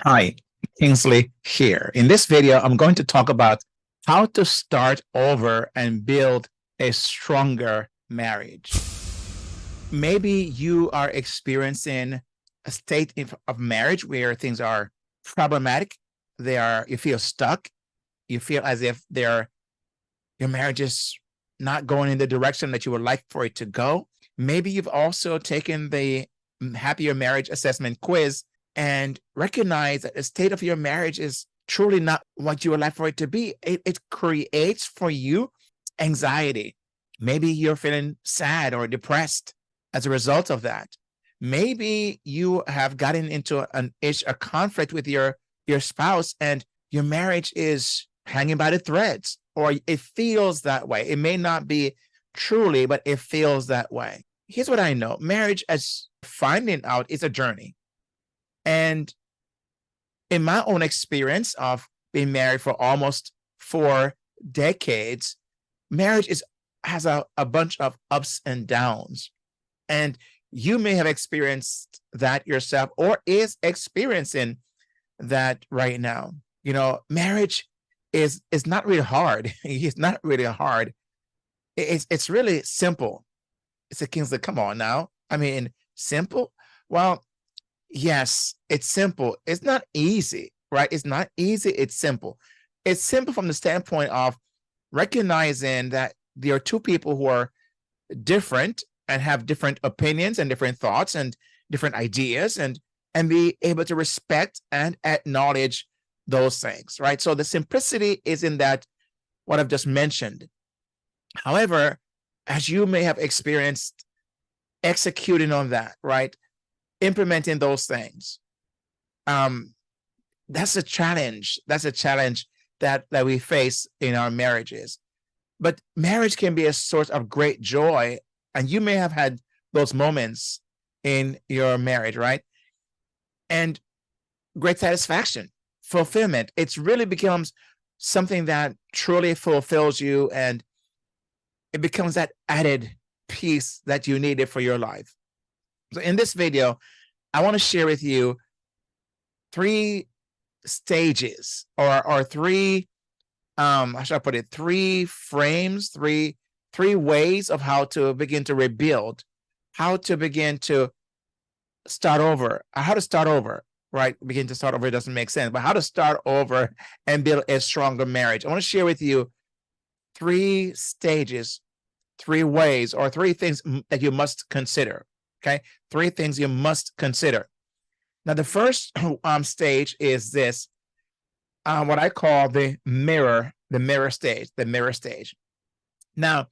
Hi, Kingsley here. In this video, I'm going to talk about how to start over and build a stronger marriage. Maybe you are experiencing a state of marriage where things are problematic. You feel stuck. You feel as if your marriage is not going in the direction that you would like for it to go. Maybe you've also taken the Happier Marriage Assessment quiz and recognize that the state of your marriage is truly not what you would like for it to be. It creates for you anxiety. Maybe you're feeling sad or depressed as a result of that. Maybe you have gotten into a conflict with your spouse and your marriage is hanging by the threads, or it feels that way. It may not be truly, but it feels that way. Here's what I know. Marriage, as finding out, is a journey. And in my own experience of being married for almost 4 decades, marriage has a bunch of ups and downs. And you may have experienced that yourself or is experiencing that right now. You know, marriage is not really hard. It's not really hard. It's really simple. It's a Kingsley, come on now. I mean, simple? Well, yes, it's simple. It's not easy, right? It's not easy. It's simple. It's simple from the standpoint of recognizing that there are two people who are different and have different opinions and different thoughts and different ideas, and be able to respect and acknowledge those things, right? So the simplicity is in that, what I've just mentioned. However, as you may have experienced executing on that, right? Implementing those things. That's a challenge. That's a challenge that we face in our marriages. But marriage can be a source of great joy. And you may have had those moments in your marriage, right? And great satisfaction, fulfillment. It really becomes something that truly fulfills you, and it becomes that added piece that you needed for your life. So in this video, I want to share with you 3 stages or 3, how should I put it? 3 frames, 3 ways of how to begin to rebuild, how to begin to start over, right? Begin to start over, it doesn't make sense, but how to start over and build a stronger marriage. I want to share with you 3 stages, 3 ways, or 3 things that you must consider. Okay, 3 things you must consider. Now, the first stage is this, what I call the mirror stage. Now,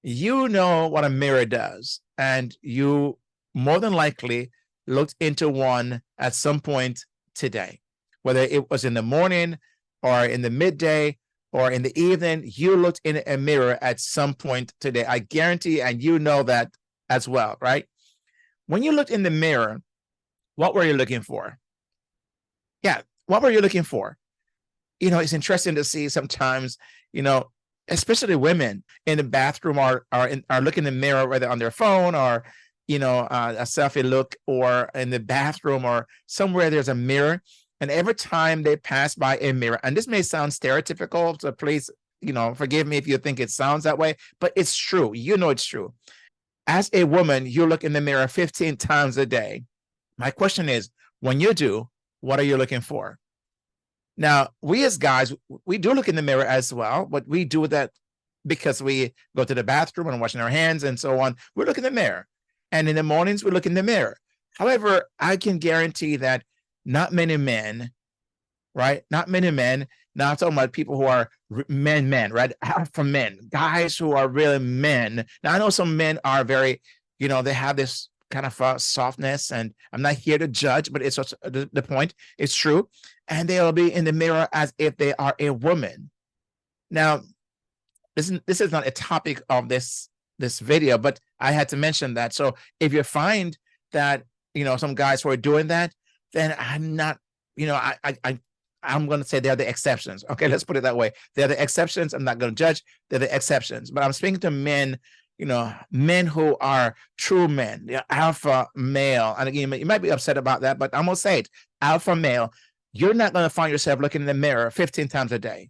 you know what a mirror does, and you more than likely looked into one at some point today, whether it was in the morning or in the midday or in the evening. You looked in a mirror at some point today. I guarantee, and you know that as well, right? When you looked in the mirror, what were you looking for? Yeah, what were you looking for? You know, it's interesting to see sometimes, you know, especially women in the bathroom are looking in the mirror, whether on their phone or, you know, a selfie look, or in the bathroom or somewhere there's a mirror. And every time they pass by a mirror, and this may sound stereotypical, so please, you know, forgive me if you think it sounds that way, but it's true. You know, it's true. As a woman, you look in the mirror 15 times a day. My question is, when you do, what are you looking for? Now, we as guys, we do look in the mirror as well, but we do that because we go to the bathroom and washing our hands and so on. We look in the mirror. And in the mornings, we look in the mirror. However, I can guarantee that not many men, right? Not many men. Now I'm talking about people who are men, right? Alpha men, guys who are really men. Now I know some men are very, you know, they have this kind of softness, and I'm not here to judge, but it's just the point. It's true. And they'll be in the mirror as if they are a woman. Now, this is not a topic of this video, but I had to mention that. So if you find that, you know, some guys who are doing that, then I'm not, you know, I'm going to say they're the exceptions. Okay, let's put it that way. They're the exceptions. I'm not going to judge. They're the exceptions. But I'm speaking to men, you know, men who are true men, alpha male. And again, you might be upset about that, but I'm going to say it, alpha male. you're not going to find yourself looking in the mirror 15 times a day.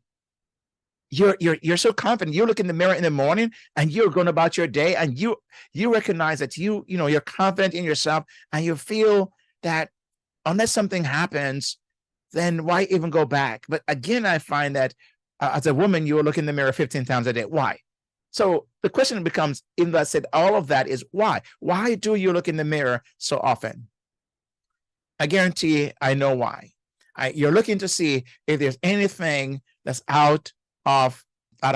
You're so confident. You look in the mirror in the morning and you're going about your day, and you recognize that you're confident in yourself, and you feel that unless something happens, then why even go back? But again, I find that as a woman, you will look in the mirror 15 times a day. Why? So the question becomes, in that said, all of that is why? Why do you look in the mirror so often? I guarantee I know why. You're looking to see if there's anything that's out of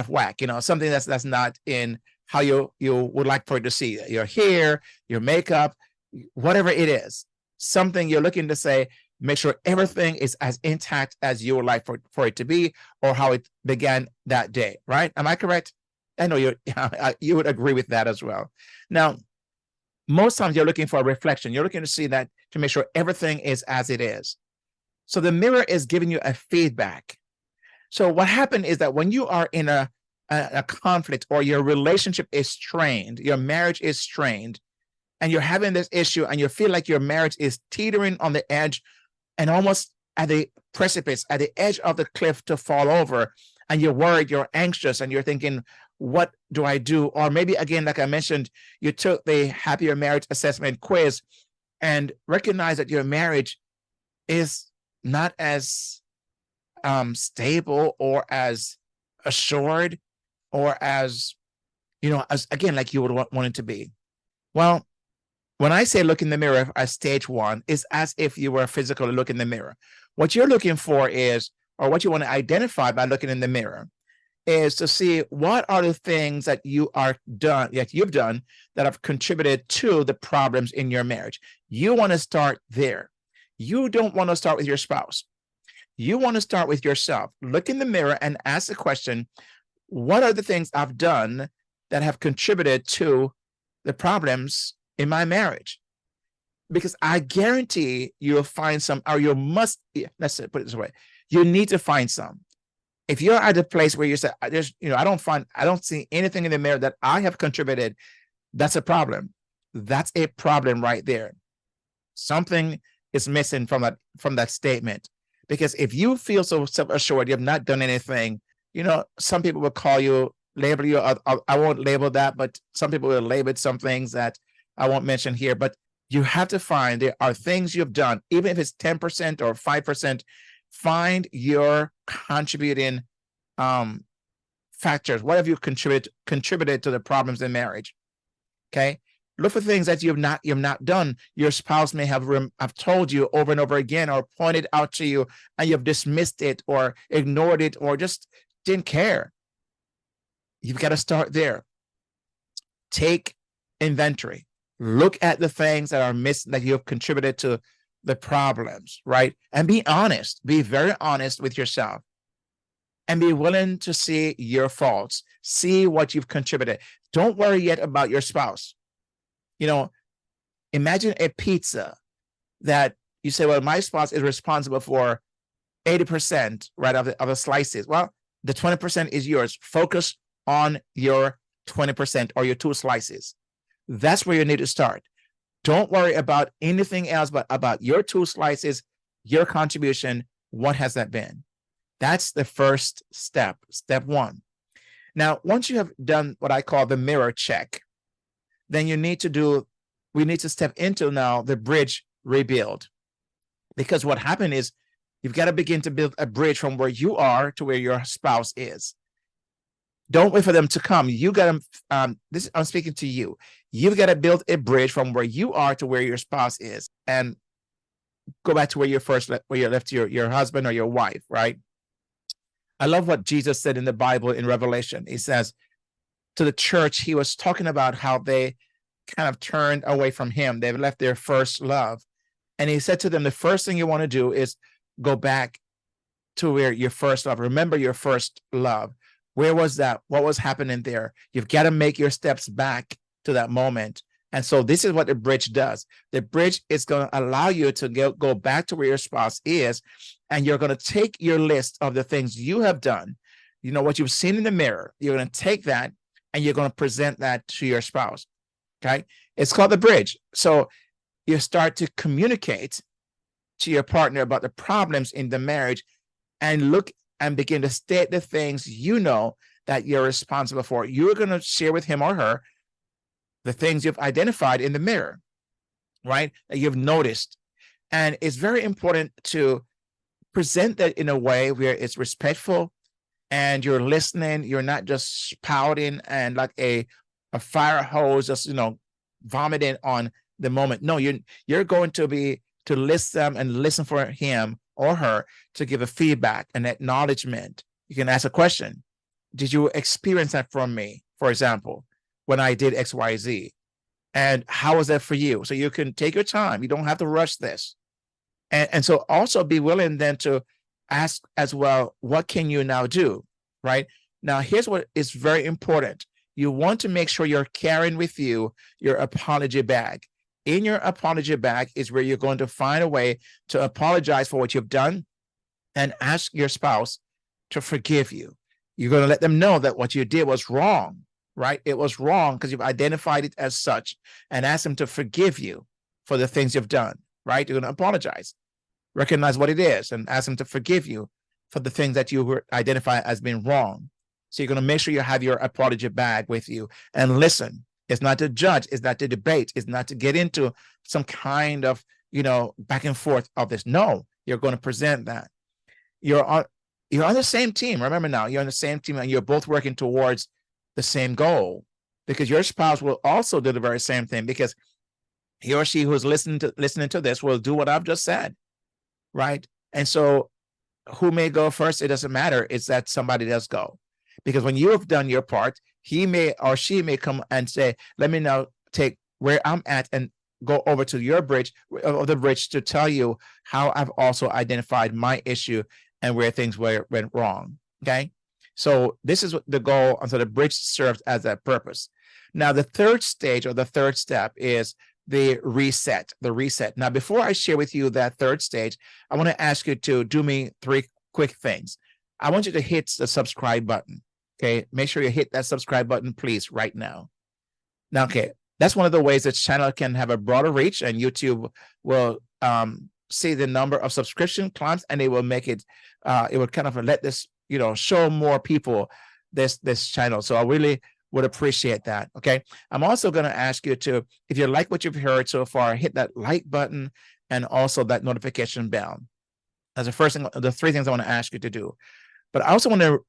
whack, something that's not in how you would like for it to see your hair, your makeup, whatever it is. Something you're looking to say, make sure everything is as intact as you would like for it to be, or how it began that day, right? Am I correct? I know you would agree with that as well. Now, most times you're looking for a reflection. You're looking to see that, to make sure everything is as it is. So the mirror is giving you a feedback. So what happened is that when you are in a conflict, or your relationship is strained, your marriage is strained, and you're having this issue, and you feel like your marriage is teetering on the edge and almost at the precipice, at the edge of the cliff to fall over, and you're worried, you're anxious, and you're thinking, what do I do? Or maybe, again, like I mentioned, you took the Happier Marriage Assessment quiz and recognize that your marriage is not as stable, or as assured, or as again, like you would want it to be. Well, when I say look in the mirror as stage one, is as if you were physically looking in the mirror. What you're looking for is, or what you want to identify by looking in the mirror, is to see what are the things that you've done that have contributed to the problems in your marriage. You want to start there. You don't want to start with your spouse. You want to start with yourself. Look in the mirror and ask the question, what are the things I've done that have contributed to the problems in my marriage? Because I guarantee you'll find some, or you must, let's put it this way, you need to find some. If you're at a place where you say, I don't see anything in the mirror that I have contributed, that's a problem. That's a problem right there. Something is missing from that statement. Because if you feel so self-assured, you have not done anything, some people will call you, label you, I won't label that, but some people will label some things that I won't mention here. But you have to find there are things you've done, even if it's 10% or 5%, find your contributing factors. What have you contributed to the problems in marriage? Okay. Look for things that you've not done. Your spouse may have told you over and over again, or pointed out to you, and you've dismissed it, or ignored it, or just didn't care. You've got to start there. Take inventory. Look at the things that are missing, that you have contributed to the problems, right? And be honest. Be very honest with yourself, and be willing to see your faults. See what you've contributed. Don't worry yet about your spouse. Imagine a pizza that you say, well, my spouse is responsible for 80%, right, of the slices. Well, the 20% is yours. Focus on your 20%, or your 2 slices. That's where you need to start. Don't worry about anything else but about your 2 slices, your contribution. What has that been? That's the first step, step 1. Now, once you have done what I call the mirror check, then we need to step into now the bridge rebuild. Because what happened is, you've got to begin to build a bridge from where you are to where your spouse is. Don't wait for them to come. You got to, I'm speaking to you. You've got to build a bridge from where you are to where your spouse is, and go back to where you left your husband or your wife, right? I love what Jesus said in the Bible in Revelation. He says to the church, he was talking about how they kind of turned away from him. They've left their first love. And he said to them, the first thing you want to do is go back to where your first love. Remember your first love. Where was that? What was happening there? You've got to make your steps back to that moment. And so this is what the bridge does. The bridge is going to allow you to go back to where your spouse is, and you're going to take your list of the things you have done, what you've seen in the mirror. You're going to take that, and you're going to present that to your spouse. Okay. It's called the bridge. So you start to communicate to your partner about the problems in the marriage, and look and begin to state the things you know that you're responsible for. You're going to share with him or her the things you've identified in the mirror, right? That you've noticed. And it's very important to present that in a way where it's respectful and you're listening. You're not just spouting and like a fire hose, just, vomiting on the moment. No, you're going to be to listen and listen for him or her to give a feedback and acknowledgement. You can ask a question. Did you experience that from me, for example, when I did XYZ? And how was that for you? So you can take your time. You don't have to rush this. And so also be willing then to ask as well, what can you now do, right? Now, here's what is very important. You want to make sure you're carrying with you your apology bag. In your apology bag is where you're going to find a way to apologize for what you've done and ask your spouse to forgive you. You're going to let them know that what you did was wrong, right? It was wrong because you've identified it as such, and ask them to forgive you for the things you've done, right? You're going to apologize, recognize what it is, and ask them to forgive you for the things that you identify as being wrong. So you're going to make sure you have your apology bag with you and listen. It's not to judge. It's not to debate. It's not to get into some kind of, back and forth of this. No, you're going to present that. You're on the same team. Remember now, you're on the same team and you're both working towards the same goal, because your spouse will also do the very same thing, because he or she who's listening to this will do what I've just said, right? And so who may go first, it doesn't matter. It's that somebody does go. Because when you have done your part, he may or she may come and say, let me now take where I'm at and go over to your bridge to tell you how I've also identified my issue and where things went wrong. Okay. So this is the goal. And so the bridge serves as that purpose. Now, the third stage or the third step is the reset. Now, before I share with you that third stage, I want to ask you to do me 3 quick things. I want you to hit the subscribe button. Okay. Make sure you hit that subscribe button, please, right now. Now, okay. That's one of the ways the channel can have a broader reach, and YouTube will see the number of subscription climbs, and it will make it, it will kind of let this, show more people this channel. So I really would appreciate that. Okay. I'm also going to ask you to, if you like what you've heard so far, hit that like button and also that notification bell. That's the first thing, the 3 things I want to ask you to do. But I also want to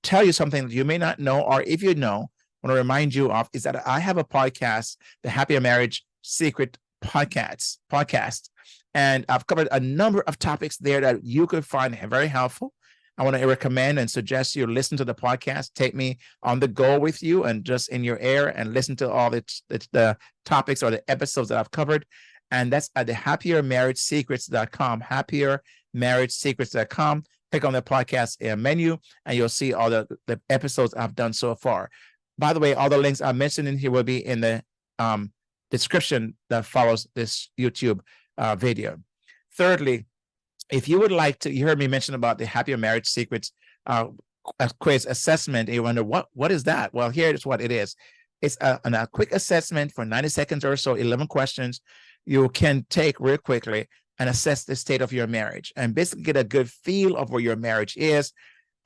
tell you something that you may not know, or if you know, I want to remind you of, is that I have a podcast, the Happier Marriage Secret podcast. And I've covered a number of topics there that you could find very helpful. I want to recommend and suggest you listen to the podcast. Take me on the go with you and just in your ear and listen to all the topics or the episodes that I've covered. And that's at the happiermarriagesecrets.com, happiermarriagesecrets.com. Click on the podcast menu and you'll see all the episodes I've done so far. By the way, all the links I mentioned in here will be in the description that follows this YouTube video. Thirdly, if you would like to, you heard me mention about the Happier Marriage Secrets quiz assessment, and you wonder, what is that? Well, here is what it is. It's a quick assessment for 90 seconds or so, 11 questions you can take real quickly and assess the state of your marriage and basically get a good feel of where your marriage is.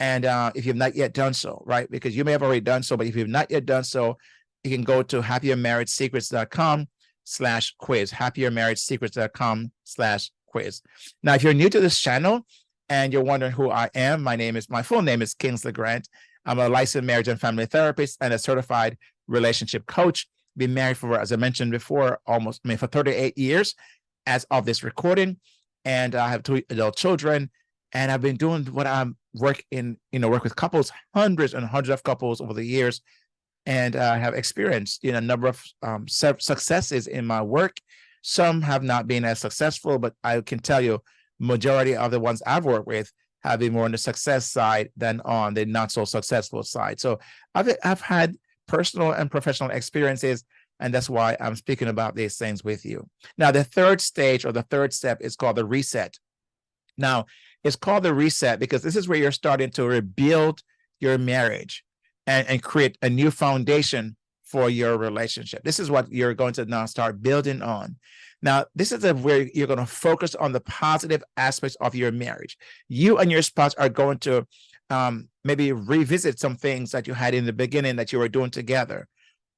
And if you've not yet done so, right? Because you may have already done so, but if you've not yet done so, you can go to happiermarriagesecrets.com/quiz, happiermarriagesecrets.com/quiz. Now, if you're new to this channel and you're wondering who I am, my full name is Kingsley Grant. I'm a licensed marriage and family therapist and a certified relationship coach. Been married for, as I mentioned before, for 38 years as of this recording. And I have 2 adult children. And I've been doing what I'm work with couples, hundreds and hundreds of couples over the years. And I have experienced, a number of successes in my work. Some have not been as successful, but I can tell you, majority of the ones I've worked with have been more on the success side than on the not so successful side. So I've had personal and professional experiences, and that's why I'm speaking about these things with you. Now, the third stage or the third step is called the reset. Now, it's called the reset because this is where you're starting to rebuild your marriage and create a new foundation for your relationship. This is what you're going to now start building on. Now, this is where you're going to focus on the positive aspects of your marriage. You and your spouse are going to maybe revisit some things that you had in the beginning that you were doing together,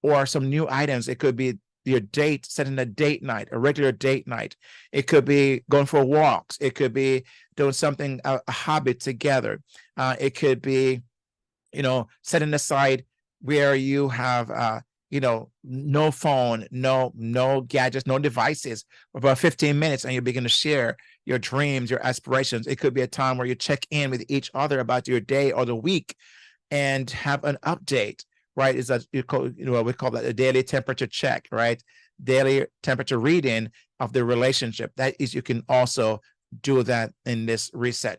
or some new items. It could be your date, setting a date night, a regular date night. It could be going for walks. It could be doing something, a hobby together. It could be, setting aside where you have, no phone, no gadgets, no devices for about 15 minutes, and you begin to share your dreams, your aspirations. It could be a time where you check in with each other about your day or the week and have an update, right? Is that we call that a daily temperature check, right? Daily temperature reading of the relationship. That is, you can also do that in this reset.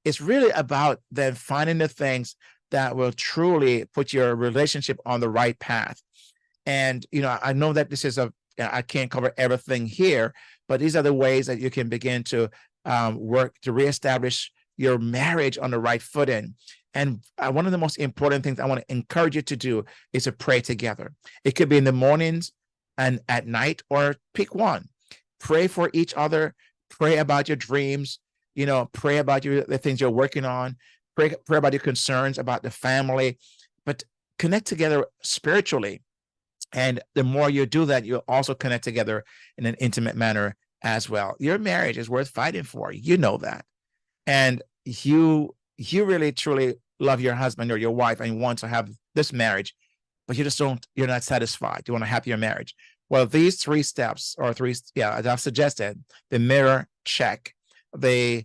It's really about then finding the things that will truly put your relationship on the right path. And, I know that this is I can't cover everything here, but these are the ways that you can begin to work to reestablish your marriage on the right footing. And one of the most important things I want to encourage you to do is to pray together. It could be in the mornings and at night, or pick one. Pray for each other. Pray about your dreams. Pray about the things you're working on. Pray about your concerns about the family, but connect together spiritually. And the more you do that, you'll also connect together in an intimate manner as well. Your marriage is worth fighting for. You know that. And you really, truly love your husband or your wife and want to have this marriage, but you're not satisfied. You want a happier marriage. Well, these 3 steps, or as I've suggested, the mirror check, the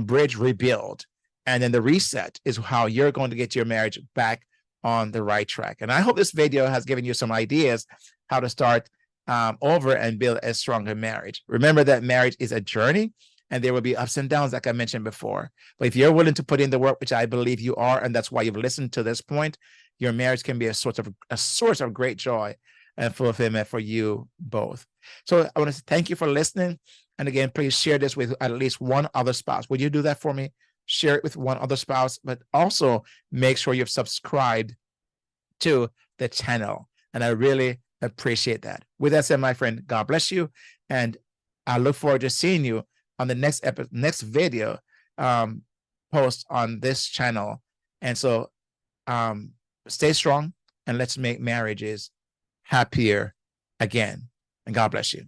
bridge rebuild, and then the reset is how you're going to get your marriage back on the right track. And I hope this video has given you some ideas how to start over and build a stronger marriage. Remember that marriage is a journey, and there will be ups and downs, like I mentioned before. But if you're willing to put in the work, which I believe you are, and that's why you've listened to this point, your marriage can be a source of great joy and fulfillment for you both. So I want to thank you for listening. And again, please share this with at least one other spouse. Would you do that for me? Share it with one other spouse, but also make sure you've subscribed to the channel. And I really appreciate that. With that said, my friend, God bless you. And I look forward to seeing you on the next video post on this channel. And so stay strong, and let's make marriages happier again. And God bless you.